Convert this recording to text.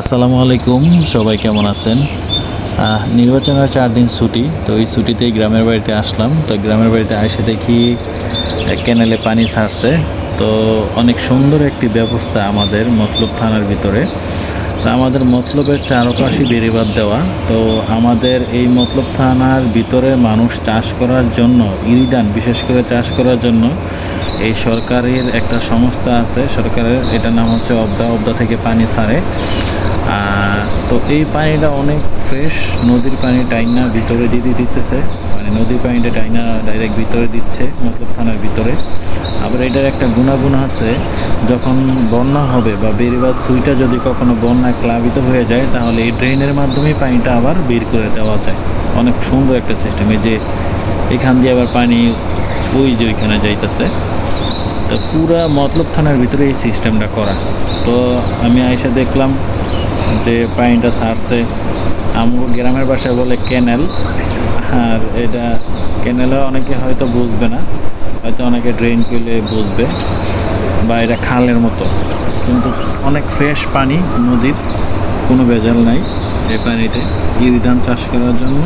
আসসালামু আলাইকুম, সবাই কেমন আছেন? নির্বাচনের 4 দিন ছুটি, তো এই ছুটিতেই গ্রামের বাড়িতে আসলাম। তো গ্রামের বাড়িতে এসে দেখি ক্যানেলে পানি ছাড়ছে। তো অনেক সুন্দর একটি ব্যবস্থা আমাদের মতলব থানার ভিতরে। তো আমাদের মতলবের চারপাশে বেড়িবাঁধ দেওয়া। তো আমাদের এই মতলব থানার ভিতরে মানুষ চাষ করার জন্য, ইরিধান বিশেষ করে চাষ করার জন্য এই সরকারের একটা সংস্থা আছে, সরকারের, এটার নাম হচ্ছে অবদা থেকে পানি ছাড়ে। তো এই পানিটা অনেক ফ্রেশ, নদীর পানি টাইনা ভিতরে দিতেছে, মানে নদীর পানিটা টাইনা ডাইরেক্ট ভিতরে দিচ্ছে মতলব থানার ভিতরে। আবার এটার একটা গুণাগুণ আছে, যখন বন্যা হবে বা বেড়িবাঁধ সুইটা যদি কখনো বন্যায় প্লাবিত হয়ে যায়, তাহলে এই ড্রেনের মাধ্যমে পানিটা আবার বের করে দেওয়া যায়। অনেক সুন্দর একটা সিস্টেম। এই যে এখান দিয়ে আবার পানি ওই যে ওইখানে যাইতেছে। তো পুরা মতলব থানার ভিতরে এই সিস্টেমটা করা। তো আমি আইসা দেখলাম যে পানিটা ছাড়ছে। আমার গ্রামের বাসায় বলে ক্যানেল, আর এটা ক্যানেলে অনেকে হয়তো বুঝবে না, হয়তো অনেকে ড্রেন পেলে বুঝবে, বা এটা খালের মতো, কিন্তু অনেক ফ্রেশ পানি নদীর, কোনো ভেজাল নাই এই পানিতে ইরিধান চাষ করার জন্য।